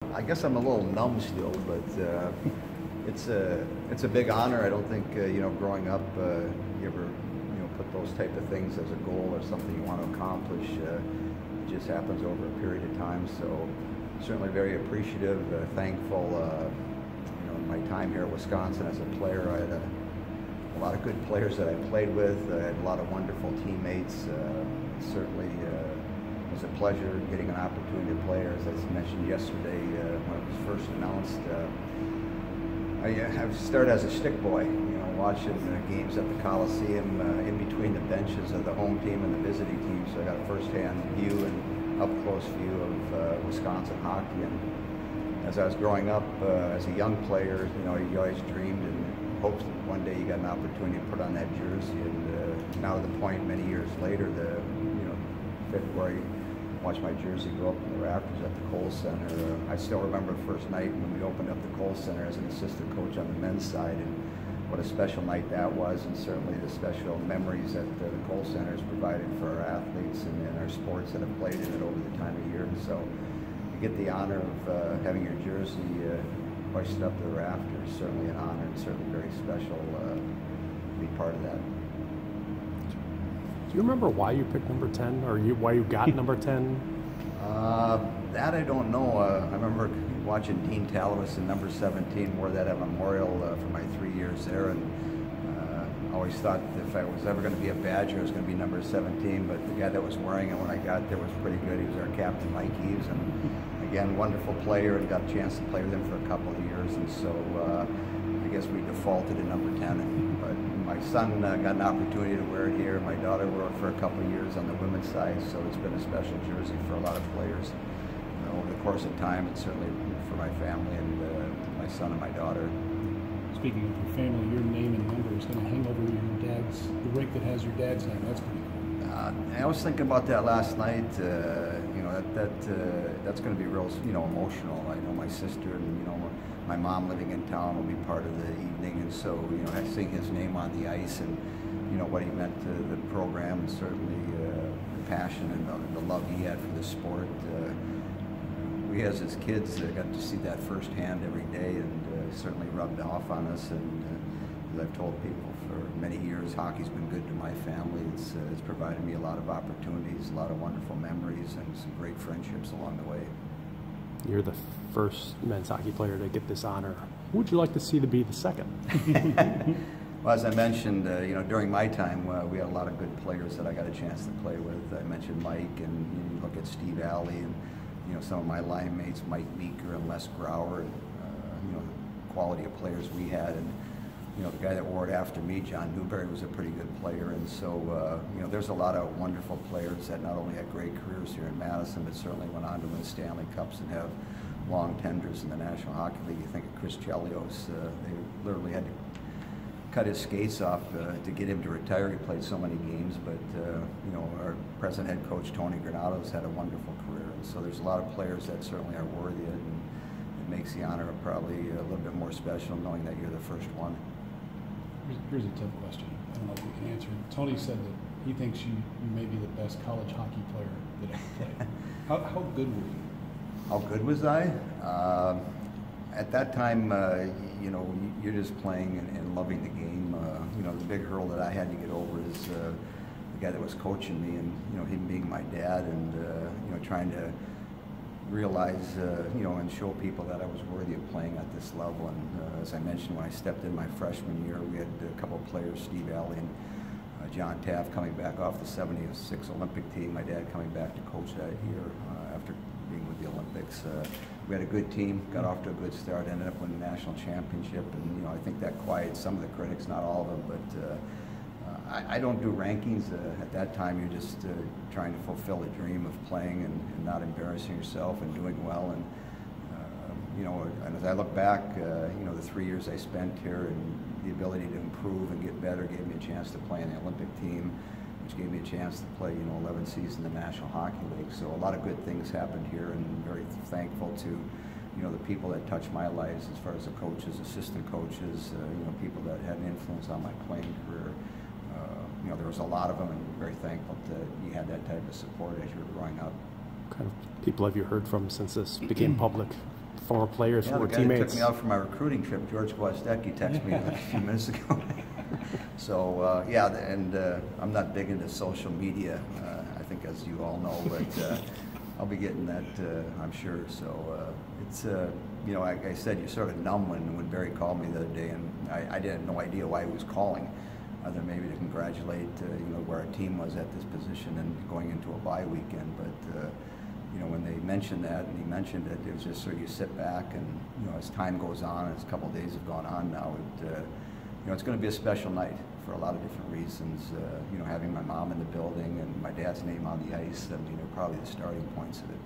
I guess I'm a little numb still, but it's a big honor. I don't think growing up you ever put those type of things as a goal or something you want to accomplish. It just happens over a period of time. So certainly very appreciative, thankful. In my time here at Wisconsin as a player, I had a lot of good players that I played with. I had a lot of wonderful teammates. Certainly. It was a pleasure getting an opportunity to play. As I mentioned yesterday when it was first announced, I started as a stick boy, watching games at the Coliseum in between the benches of the home team and the visiting team. So I got a first-hand view and up-close view of Wisconsin hockey. And as I was growing up as a young player, you always dreamed and hoped that one day you got an opportunity to put on that jersey. And now to the point, many years later, February, watch my jersey go up in the rafters at the Kohl Center. I still remember the first night when we opened up the Kohl Center as an assistant coach on the men's side, and what a special night that was, and certainly the special memories that the Kohl Center has provided for our athletes and our sports that have played in it over the time of year. And so to get the honor of having your jersey hoisted up to the rafters, certainly an honor and certainly very special to be part of that. Do you remember why you picked number 10, or why you got number 10? That I don't know. I remember watching Dean Talvis in number 17, wore that at Memorial for my 3 years there, and I always thought if I was ever going to be a Badger, it was going to be number 17, but the guy that was wearing it when I got there was pretty good. He was our captain, Mike Eves, and again, wonderful player, and got a chance to play with him for a couple of years, and so I guess we defaulted to number 10. But my son got an opportunity to wear it here. My daughter wore it for a couple of years on the women's side, so it's been a special jersey for a lot of players over the course of time, and certainly for my family and my son and my daughter. Speaking of your family, your name and number is going to hang over your dad's, the rink that has your dad's name. That's pretty cool. I was thinking about that last night. That's going to be real, emotional. I know my sister and my mom living in town will be part of the evening, and so seeing his name on the ice and what he meant to the program, and certainly the passion and the love he had for the sport. We as his kids got to see that firsthand every day, and certainly rubbed off on us. And as I've told people for many years, hockey's been good to my family. It's provided me a lot of opportunities, a lot of wonderful memories, and some great friendships along the way. You're the first men's hockey player to get this honor. Who would you like to see to be the second? Well, as I mentioned, during my time, we had a lot of good players that I got a chance to play with. I mentioned Mike, and you look at Steve Alley, and some of my line mates, Mike Meeker and Les Grauer, and quality of players we had. And the guy that wore it after me, John Newberry, was a pretty good player. And so there's a lot of wonderful players that not only had great careers here in Madison, but certainly went on to win Stanley Cups and have long tenders in the National Hockey League. You think of Chris Chelios, they literally had to cut his skates off to get him to retire. He played so many games, but our present head coach Tony Granado's had a wonderful career, and so there's a lot of players that certainly are worthy of it, and it makes the honor probably a little bit more special knowing that you're the first one. Here's a tough question. I don't know if you can answer it. Tony said that he thinks you may be the best college hockey player that ever played. How good were you? How good was I? At that time, you're just playing and loving the game. The big hurdle that I had to get over is the guy that was coaching me, and him being my dad, and trying to realize and show people that I was worthy of playing at this level. And as I mentioned, when I stepped in my freshman year, we had a couple of players, Steve Alley and John Taft, coming back off the '76 Olympic team. My dad coming back to coach that year after being with the Olympics. We had a good team, got off to a good start, ended up winning the national championship, and I think that quieted some of the critics, not all of them, but I don't do rankings. At that time, you're just trying to fulfill a dream of playing and not embarrassing yourself and doing well. And and as I look back, the 3 years I spent here and the ability to improve and get better gave me a chance to play in the Olympic team, which gave me a chance to play 11 seasons in the National Hockey League. So a lot of good things happened here, and very thankful to the people that touched my lives as far as the coaches, assistant coaches, people that had an influence on my playing career. There was a lot of them, and very thankful that you had that type of support as you were growing up. What kind of people have you heard from since this became public former players, yeah, former the guy teammates. that took me out for my recruiting trip, George Gwastecki, texted me a few minutes ago. So yeah, and I'm not big into social media, I think, as you all know, but I'll be getting that, I'm sure. So it's, you know, like I said, you're sort of numb when Barry called me the other day, and I didn't have no idea why he was calling, other than maybe to congratulate, you know, where our team was at this position and going into a bye weekend. But you know, when they mentioned that, and he mentioned it, it was just sort of you sit back, and you know, as time goes on, as a couple of days have gone on now, you know, it's going to be a special night for a lot of different reasons. You know, having my mom in the building and my dad's name on the ice, I mean, are probably the starting points of it.